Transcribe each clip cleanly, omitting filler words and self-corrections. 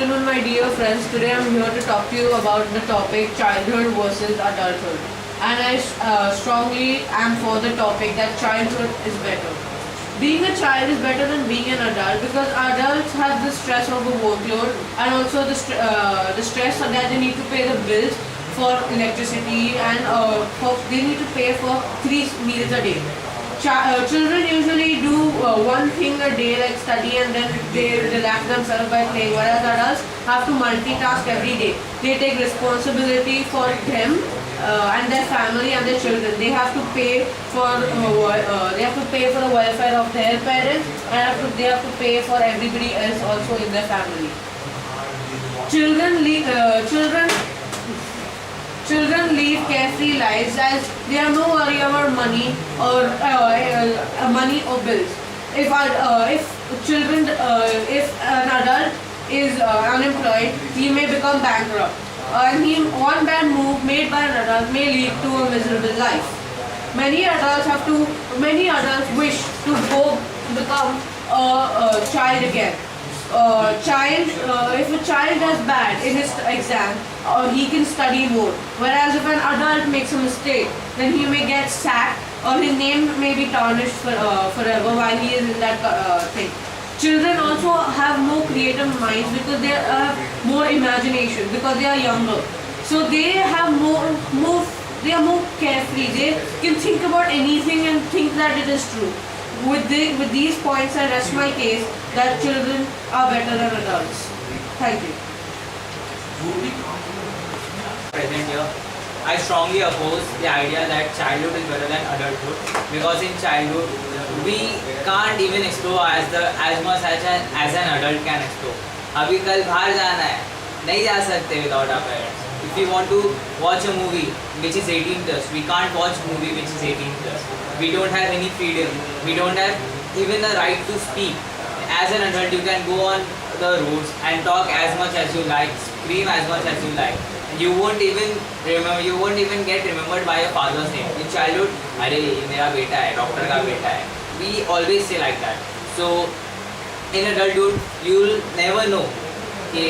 afternoon, my dear friends. Today I'm here to talk to you about the topic childhood versus adulthood. And I strongly am for the topic that childhood is better. Being a child is better than being an adult because adults have the stress of a workload and also the stress that they need to pay the bills for electricity and they need to pay for 3 meals a day. Children usually do one thing a day like study and then they relax themselves by playing, whereas adults have to multitask every day. They take responsibility for them and their family and their children. They have to pay for the welfare of their parents and they have to pay for everybody else also in their family. Children lead carefree lives as they have no worry about money or bills. If an adult is unemployed, he may become bankrupt. One bad move made by an adult may lead to a miserable life. Many adults wish to go become a child again. If a child does bad in his exam, he can study more. Whereas if an adult makes a mistake, then he may get sacked or his name may be tarnished forever while he is in that thing. Children also have more creative minds because they have more imagination because they are younger. So they are more carefree. They can think about anything and think that it is true. With these points, I rest my case that children are better than adults. Thank you. Present here, I strongly oppose the idea that childhood is better than adulthood because in childhood we can't even explore as much as an adult can explore. अभी कल बाहर जाना है, नहीं जा सकते without our parents. If we want to watch a movie which is 18 plus, we can't watch a movie which is 18 plus. We don't have any freedom. We don't have even the right to speak. As an adult, you can go on the roads and talk as much as you like, scream as much as you like. You won't even remember. You won't even get remembered by your father's name. In childhood, अरे ये मेरा बेटा है, doctor का बेटा है. We always say like that. So in adulthood, you'll never know कि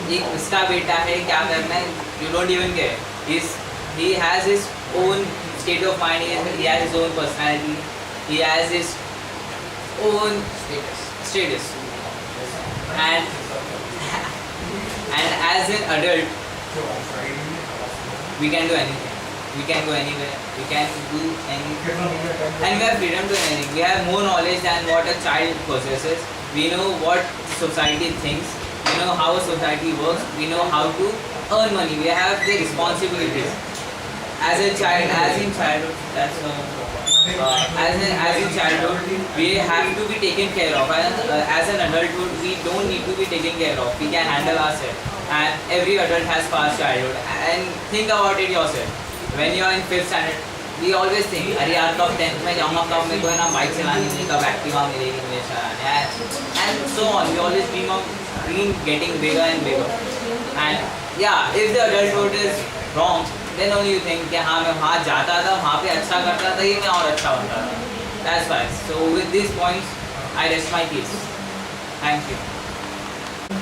ये किसका बेटा है, क्या करना है. You don't even care. He has his own state of mind. He has his own personality. He has his own status. And as an adult, we can do anything. We can go anywhere. We can do anything. And we have freedom to do anything. We have more knowledge than what a child possesses. We know what society thinks. We know how a society works. We know how to earn money. We have the responsibilities. As in childhood, we have to be taken care of. As an adulthood, we don't need to be taken care of. We can handle ourselves. And every adult has past childhood. And think about it yourself. When you are in 5th standard, we always think, अरे यार कब 10th में जाऊँगा, कब मेरे को है ना बाइक चलानी नहीं, कब एक्टिवा मिलेगी मुझे चलाने, and so on. We always dream of getting bigger and bigger. And yeah, if the adulthood is wrong, then only you think कि हाँ मैं वहाँ जाता था, वहाँ पे अच्छा करता था, ये मैं और अच्छा बनता था. That's why. So with these points, I rest my case. Thank you.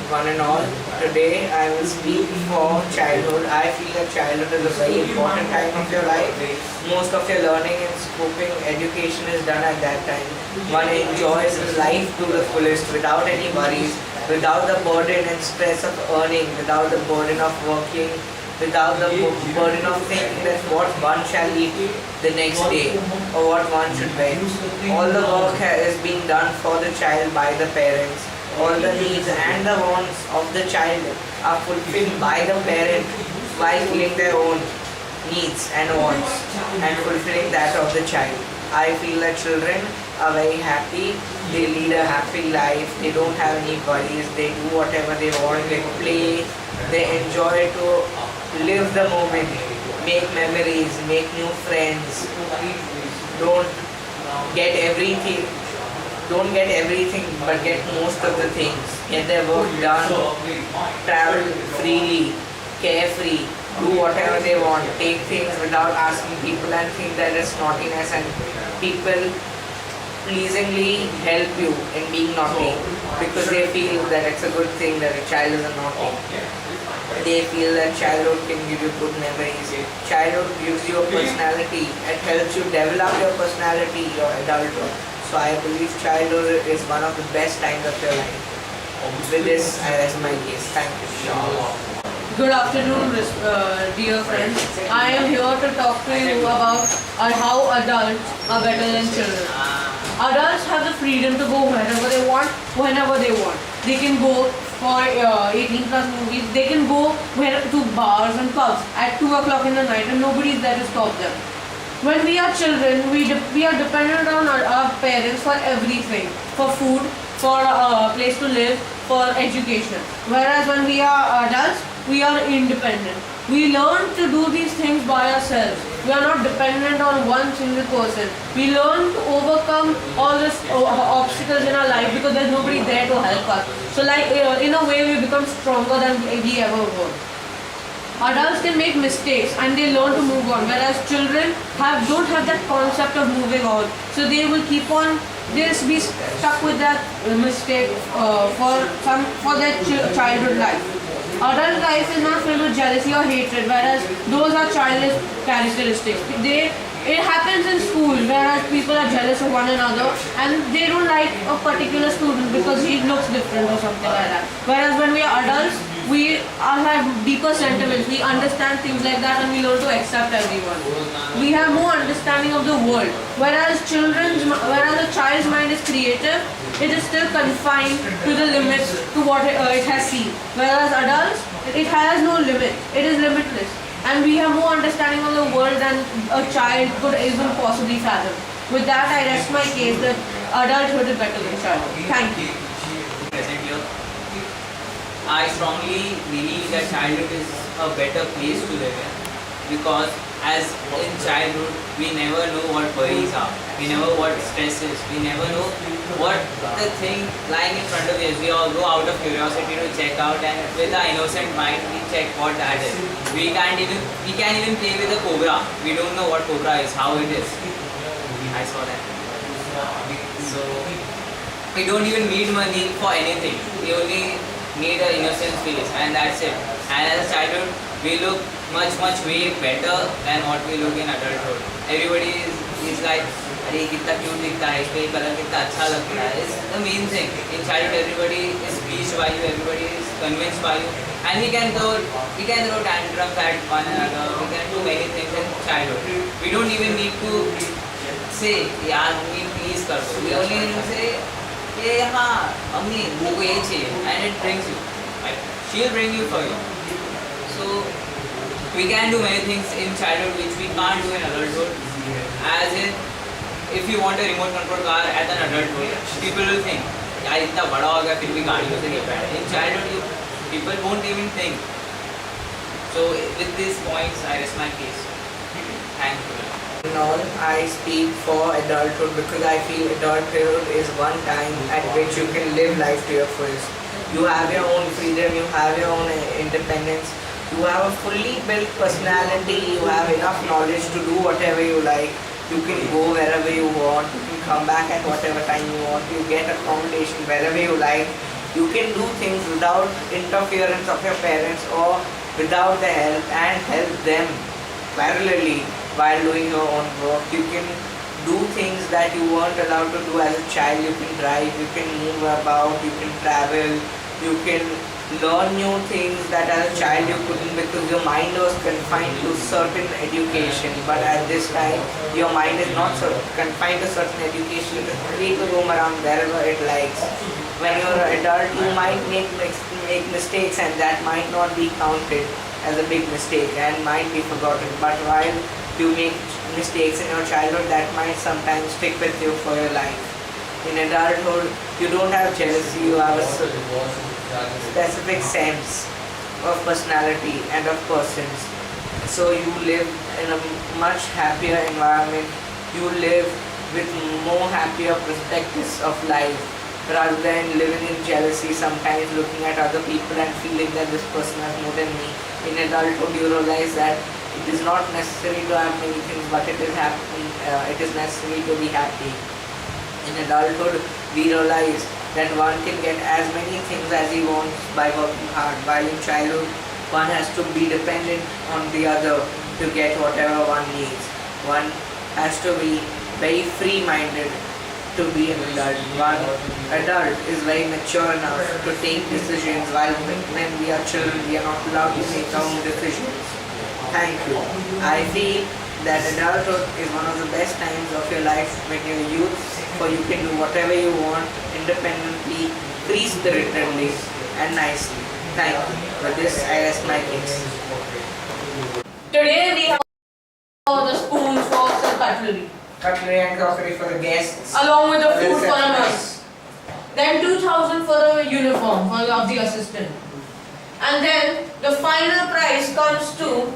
One and all, today I will speak for childhood. I feel that childhood is a very important time of your life. Most of your learning and scoping education is done at that time. One enjoys life to the fullest without any worries, without the burden and stress of earning, without the burden of working, without the burden of thinking that what one shall eat the next day or what one should wear. All the work is being done for the child by the parents. All the needs and the wants of the child are fulfilled by the parent while filling their own needs and wants and fulfilling that of the child. I feel that children are very happy, they lead a happy life, they don't have any worries, they do whatever they want, they play, they enjoy to live the moment, make memories, make new friends, don't get everything but get most of the things, get their work done, travel freely, carefree, do whatever they want, take things without asking people and think that it's naughtiness and people pleasingly help you in being naughty because they feel that it's a good thing that a child is a naughty. They feel that childhood can give you good memories. Childhood gives you a personality. It helps you develop your personality, your adulthood. So I believe childhood is one of the best times of your life. With this, I rest my case. Thank you. Good afternoon, dear friends. I am here to talk to you about how adults are better than children. Adults have the freedom to go wherever they want, whenever they want. They can go for 18 plus movies. They can go to bars and pubs at 2 o'clock in the night and nobody is there to stop them. When we are children, we are dependent on our parents for everything, for food, for a place to live, for education. Whereas when we are adults, we are independent. We learn to do these things by ourselves. We are not dependent on one single person. We learn to overcome all these obstacles in our life because there's nobody there to help us. So in a way we become stronger than we ever were. Adults can make mistakes and they learn to move on, whereas children don't have that concept of moving on. So they will keep on, they'll be stuck with that mistake for their childhood life. Adult life is not filled with jealousy or hatred, whereas those are childish characteristics. It happens in school, whereas people are jealous of one another and they don't like a particular student because he looks different or something like that. Whereas when we are adults, we have deeper sentiments, we understand things like that and we learn to accept everyone. We have more understanding of the world. Whereas a child's mind is creative, it is still confined to the limits to what it has seen. Whereas adults, it has no limit, it is limitless. And we have more understanding of the world than a child could even possibly fathom. With that, I rest my case that adulthood is better than childhood. Thank you. Present here. I strongly believe that childhood is a better place to live in because as in childhood we never know what worries are, we never know what stress is, we never know what the thing lying in front of us. We all go out of curiosity to check out and with our innocent mind we check what that is. We can't even play with a cobra. We don't know what cobra is, how it is. I saw that. So we don't even need money for anything. We only need an innocent face and that's it. And as a childhood we look much way better than what we look in adulthood. Everybody is like, अरे कितना cute दिखता है, इसका ये colour कितना अच्छा लगता है. It's the main thing. In childhood everybody is pleased by you, everybody is convinced by you, and we can throw tantrums at one another. We can do many things in childhood. We don't even need to say यार mummy please कर दो. We only need to say ये हाँ mummy मुझको ये चाहिए and it brings you. She'll bring you for you. So we can do many things in childhood which we can't do in adulthood. As in, if you want a remote control car as an adulthood, people will think यार इतना बड़ा हो गया फिर भी गाड़ियों से नहीं बैठे. In childhood people won't even think. So with these points I rest my case. Thank you. In all, I speak for adulthood because I feel adulthood is one time at which you can live life to your fullest. You have your own freedom, you have your own independence, you have a fully built personality, you have enough knowledge to do whatever you like, you can go wherever you want, you can come back at whatever time you want, you get accommodation wherever you like, you can do things without interference of your parents or without the help them parallelly. While doing your own work, you can do things that you weren't allowed to do as a child. You can drive, you can move about, you can travel, you can learn new things that as a child you couldn't because your mind was confined to certain education. But at this time, your mind is not confined to certain education. It is free to roam around wherever it likes. When you're an adult, you might make mistakes and that might not be counted as a big mistake and might be forgotten. But while you make mistakes in your childhood, that might sometimes stick with you for your life. In adulthood, you don't have jealousy, you have a specific sense of personality and of persons. So you live in a much happier environment, you live with more happier perspectives of life rather than living in jealousy, sometimes looking at other people and feeling that this person has more than me. In adulthood, you realize that it is not necessary to have many things, but it is necessary to be happy. In adulthood, we realize that one can get as many things as he wants by working hard, while in childhood, one has to be dependent on the other to get whatever one needs. One has to be very free-minded to be an adult. One adult is very mature enough to take decisions, while when we are children, we are not allowed to make our own decisions. Thank you. I feel that adulthood is one of the best times of your life when you're youth, for you can do whatever you want independently, free-spiritedly and nicely. Thank you. For this, I rest my case. Today we have the spoons, forks and cutlery, Cutlery and crockery for the guests. along with the food for a Receptionist. mess. Then 2,000 for the uniform of the assistant. And then the final price comes to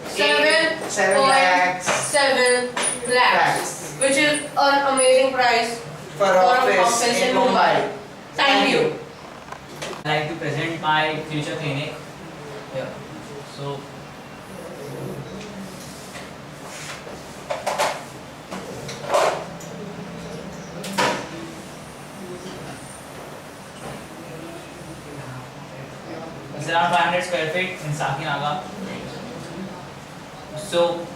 7.7 lakhs, which is an amazing price For office in Mumbai. Thank you. I'd like to present my future clinic. Yeah. So, it's around 500 square feet in Sakinaga. So,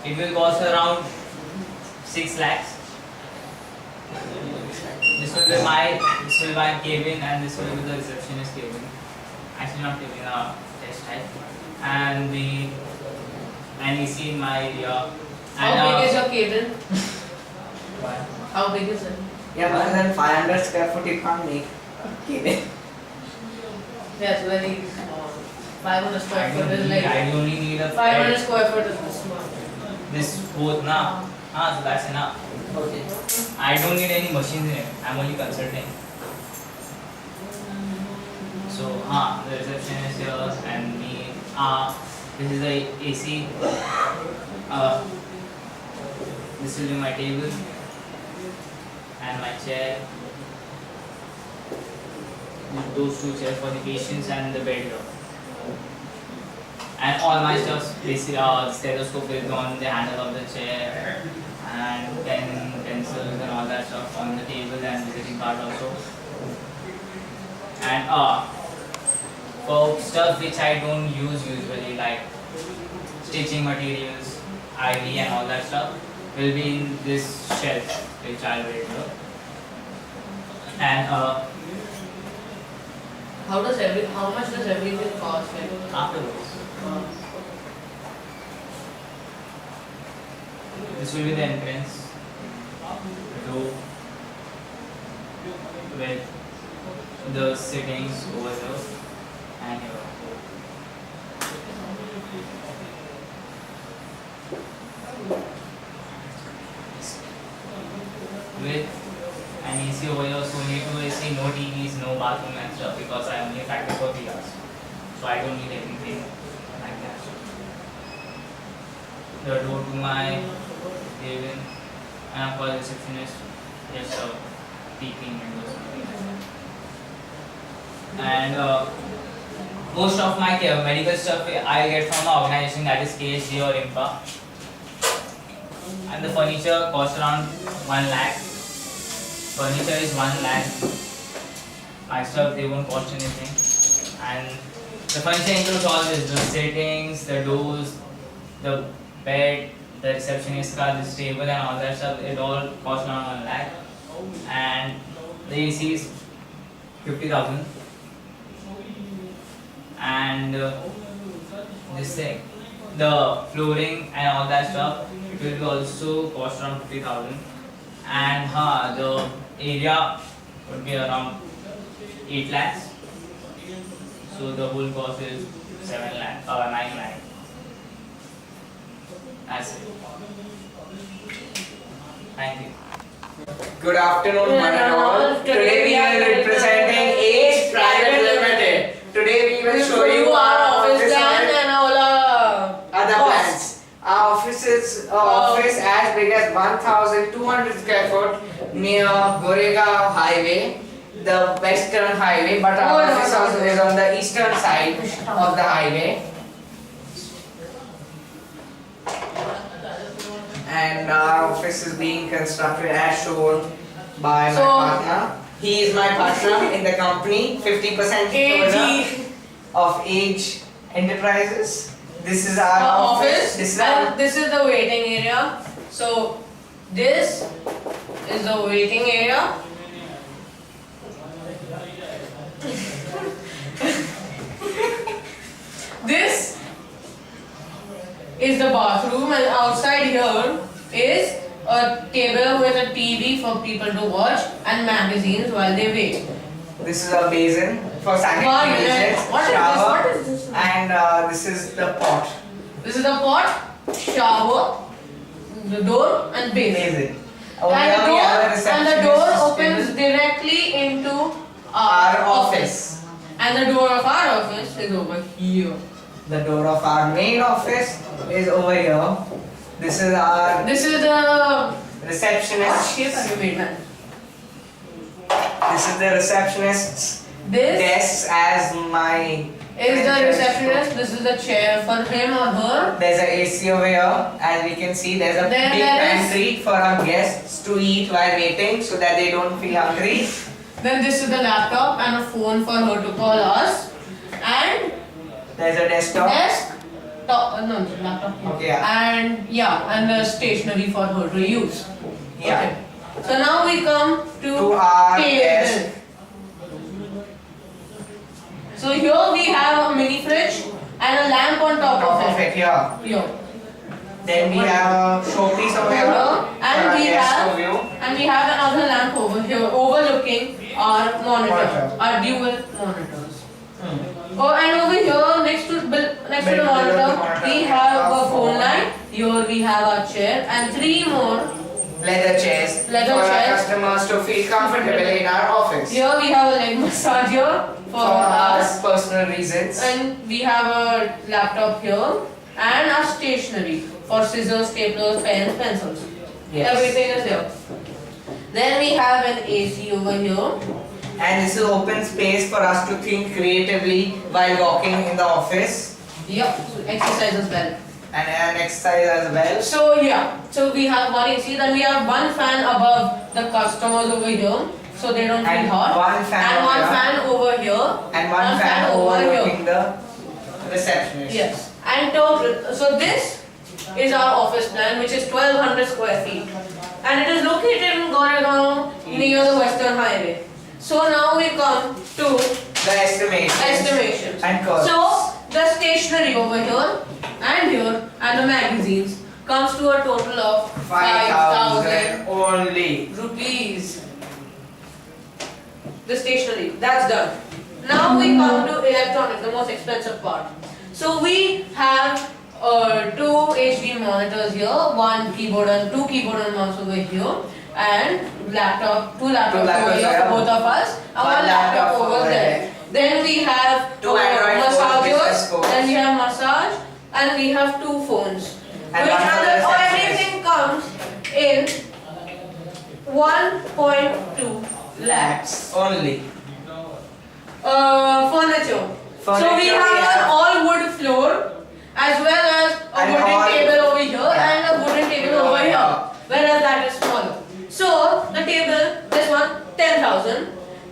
it will cost around 6 lakhs. This will be my cabin, and this will be the receptionist cabin. Actually not cabin, test type. And the AC in my area. And, How big is your cabin? what? How big is it? Yeah, more than 500 square foot you can't make. Okay. Yes, very small. 500 I square don't foot is need- I like only need a 500 bed. square foot is this small. This both na. So that's enough. Okay. I don't need any machines in it. I'm only consulting. So the receptionist here and me. This is the AC. This will be my table and my chair. Those two chairs for the patients and the bed here. And all my stuff, basically, stethoscope is on the handle of the chair, and pen, pencils, and all that stuff on the table, and visiting card also. And for stuff which I don't use usually, like stitching materials, IV, and all that stuff, will be in this shelf which I'll read here. And How much does everything cost? Like, afterwards, this will be the entrance door with the sittings over here and here. With an AC over here, so need to AC, no TVs, no bathroom and stuff, because I only practice for 3 hours. So I don't need anything like that. The door to my cabin, and of course receptionist, just a peeking window. And most of my medical stuff I get from an organization that is KSG or IMPA. And the furniture costs around 1 lakh. Furniture is 1 lakh. My stuff, they won't cost anything. And the furniture includes all this: the sittings, the doors, the bed, the receptionist car, this table, and all that stuff. It all costs around 1 lakh. And the AC is 50,000. And this thing, the flooring and all that stuff, it will be also cost around 50,000. And the area would be around 8 lakhs. So the whole cost is 7 lakh, 9 lakh. That's it. Thank you. Good afternoon, one and all. Today we are representing Age Private Limited. Today we will show you our office plan and all our other costs. plans. Our office is office as big as 1,200 square foot near Goregaon Highway, the Western Highway, but our office also is on the eastern side of the highway. And our office is being constructed as shown by my So- partner. He is my partner in the company. 50% AG of Age Enterprises. This is our office. This is our and this is the waiting area. So this is the waiting area. This is the bathroom, and outside here is a table with a TV for people to watch and magazines while they wait. This is a basin for Wow, sanitary yeah. dishes, What is this? shower, What is this? and this is the pot. This is the pot, shower, the door, and basin. Basin. Over And here the we have a door receptionist opens table. directly into Our office. And the door of our office is over here. The door of our main office is over here. This is our This is the what receptionist. shape are you made, man? This is the receptionist's This desk as my is the friend receptionist. This is the chair for him or her. There's a AC over here. As we can see, there's a Then big there is- pantry for our guests to eat while waiting so that they don't feel hungry. Then this is the laptop and a phone for her to call us. And There's a desktop. no, laptop. Okay, yeah. And and the stationery for her to use. Yeah. Okay. So now we come To our table. desk. So here we have a mini fridge and a lamp on top Top of of it. it here. Here. Then we have a showpiece over here. And for our we guests have to view. and we have another lamp over here overlooking our monitor, Monitor. our dual monitors. Hmm. Oh, and over here next to the Below the monitor, monitor, we have a phone line. Here we have our chair and 3 more. Leather chairs Leather for our chairs. customers to feel comfortable in our office. Here we have a leg massager for For our us, personal reasons. and we have a laptop here and our stationery for scissors, staplers, pens, pencils. Yes. Everything is here. Then we have an AC over here. And this is open space for us to think creatively while walking in the office. Yep, exercise as well. And an exercise as well. So we have one AC, then we have one fan above the customers over here, so they don't feel And hot. one fan and over one here. fan over here. And one fan overlooking the receptionist. Yes. And total. So this is our office plan, which is 1200 square feet, and it is located in Goregaon near the Western Highway. So now we come to The estimations. And costs. So the stationery over here and here and the magazines comes to a total of 5,000 only. rupees. The stationery, that's done. Now we come to electronics, the most expensive part. So we have 2 HD monitors here, one keyboard and 2 keyboard and mouse over here, and two laptops over laptops here here. for both of us, and one laptop over there. Then we have 2 Android phones, business massagers, phones. then we have massage, and we have 2 phones. And one for the receptionist. Everything comes in 1.2 lakhs. Only. Furniture. So we Furniture, have yeah. an all wood floor as well as a And wooden all- table over here yeah. and a wooden table over here, whereas that is smaller. So the table, this one 10,000.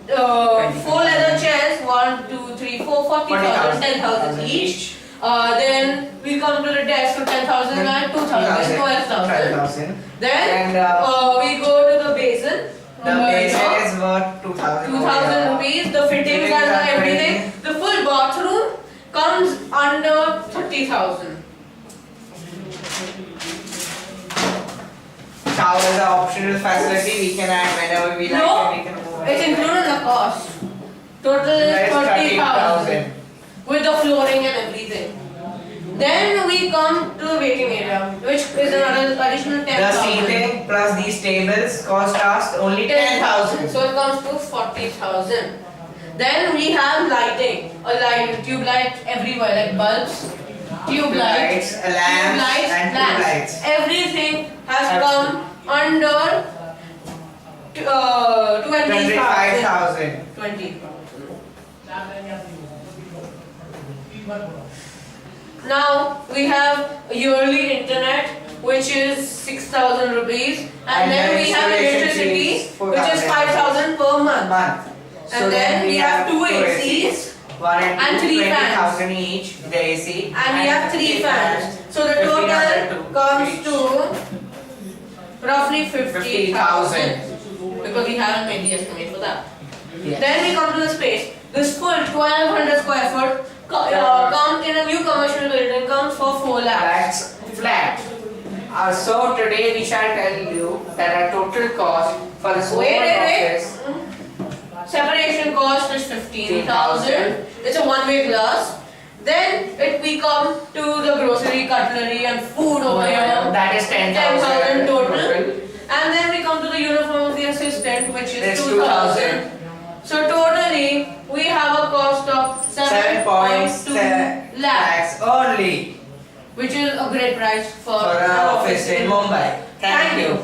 4 leather chairs, 1, 2, 3, 4, 40,000, 10,000 each. Then we come to the desk for 10,000 and 2,000, 12,000. 12,000. Then And we go to the basin. the basin is worth 2,000. 2,000 rupees, the fittings and the everything. The full bathroom comes under 30,000. Shower is an optional facility. We can add whenever we like No, and we can move it's it. included in the cost. Total is That is 30,000 with the flooring and everything. Then we come to the waiting area, which is another additional The 10,000. seating plus these tables cost us only 10,000. So it comes to 40,000. Then we have lighting, tube light everywhere, like bulbs, tube lights, a lamp, and tube lights. Everything has come under 25,000. 25,000. 20. Now we have yearly internet which is 6,000 rupees, and then then we have installation electricity, fees, which is 4,000 5,000 per a month. month. And then we have two ACs, one and and two, three fans. 20,000 each, the AC. and we have three fans. So the 1,500 total to comes each. to roughly 50,000 because we haven't made the estimate for that. Yes. Then we come to the space. This full 1,200 square foot comes in a new commercial building comes for 4 lakhs. That's flat. So today we shall tell you that our total cost for this whole Wait. office. Separation cost is 15,000. It's a one-way glass. Then we come to the grocery, cutlery, and food over here. That is 10,000 10,000 total. And then we come to the uniform of the assistant, which is It's 2,000. So totally, we have a cost of 7.2 7.7 lakhs, lakhs only which is a great price for for our office in Mumbai. Thank you.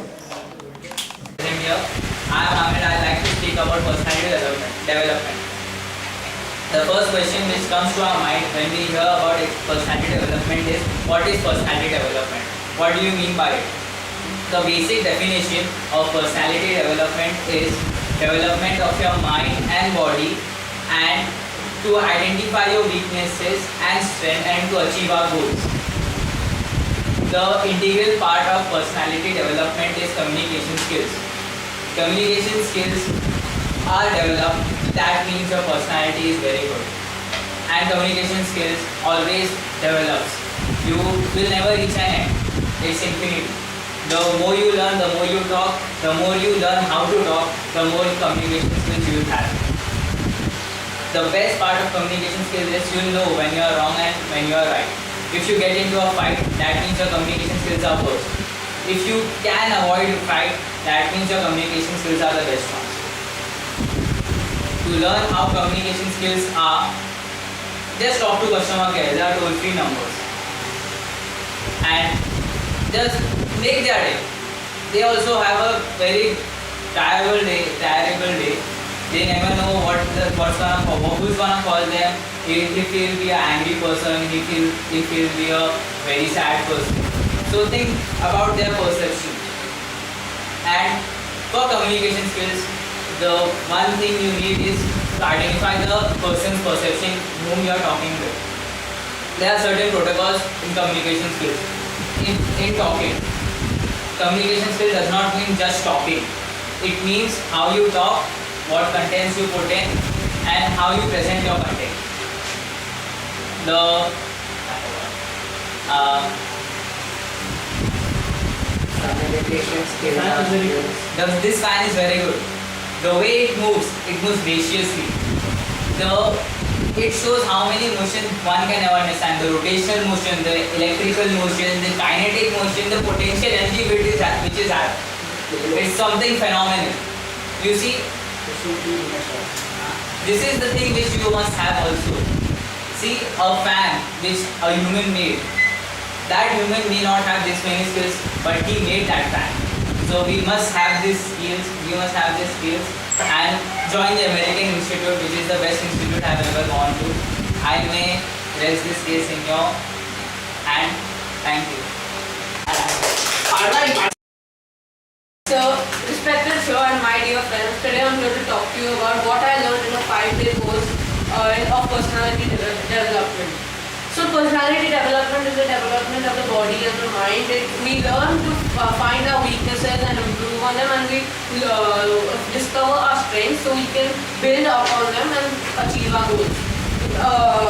Same here. I am Ahmed. I like to speak about personality development. The first question which comes to our mind when we hear about personality development is, what is personality development? What do you mean by it? The basic definition of personality development is development of your mind and body, and to identify your weaknesses and strength and to achieve our goals. The integral part of personality development is communication skills. Communication skills are developed, that means your personality is very good. And communication skills always develops. You will never reach an end. It's infinity. The more you learn, the more you talk, the more you learn how to talk, the more communication skills you will have. The best part of communication skills is you'll know when you are wrong and when you are right. If you get into a fight, that means your communication skills are worse. If you can avoid a fight, that means your communication skills are the best ones. To learn how communication skills are, just talk to customer care. There are toll-free numbers. And just make their day. They also have a very terrible day. They never know who's gonna call them. If he'll be an angry person, if he'll be a very sad person. So think about their perception. And for communication skills, the one thing you need is to identify the person's perception whom you are talking with. There are certain protocols in communication skills. In talking, communication skill does not mean just talking. It means how you talk, what contents you put in, and how you present your content. Communication skills. This fan is very good. The way it moves graciously. It shows how many motions one can ever understand. The rotational motion, the electrical motion, the kinetic motion, the potential energy which is at. It's something phenomenal. You see, this is the thing which you must have also. See, a fan which a human made. That human may not have this many skills, but he made that fan. So we must have these skills, and join the American Institute, which is the best institute I have ever gone to. I may rest this case in your hand. Thank you. So, respected sir and my dear friends, today I'm going to talk to you about what I learned in a 5-day course of personality development. So, personality development is the development of the body and the mind. We learn to find our weaknesses and improve on them, and we discover our strengths so we can build upon them and achieve our goals.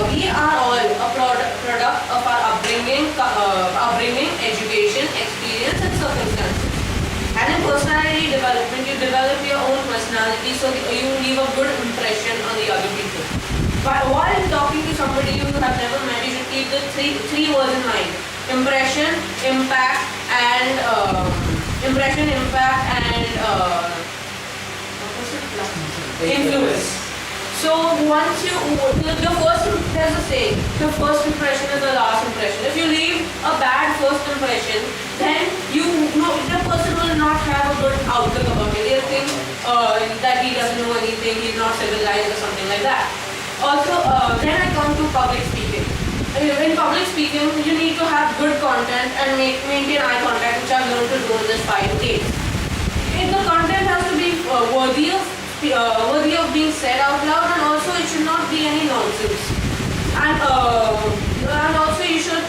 We are all a product of our upbringing, education, experience, and circumstances. And in personality development, you develop your own personality so you leave a good impression on the other people. But while talking to somebody you have never met, you should keep the three words in mind: impression, impact, and influence. So once there's a saying, the first impression is the last impression. If you leave a bad first impression, then the person will not have a good outlook about you. They'll think that he doesn't know anything, he's not civilized or something like that. Also, then I come to public speaking. I mean, in public speaking, you need to have good content and maintain eye contact, which I've learned to do in this 5 days. The content has to be worthy of being said out loud, and also it should not be any nonsense. And also you should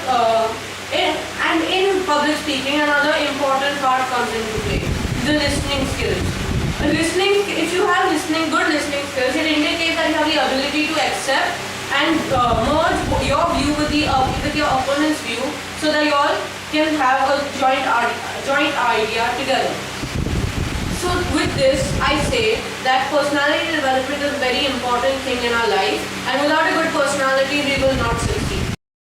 in public speaking, another important part comes into play: the listening skills. If you have good listening skills, it indicates that you have the ability to accept and merge your view with your opponent's view, so that you all can have a joint idea together. So with this, I say that personality development is a very important thing in our life, and without a good personality, we will not succeed.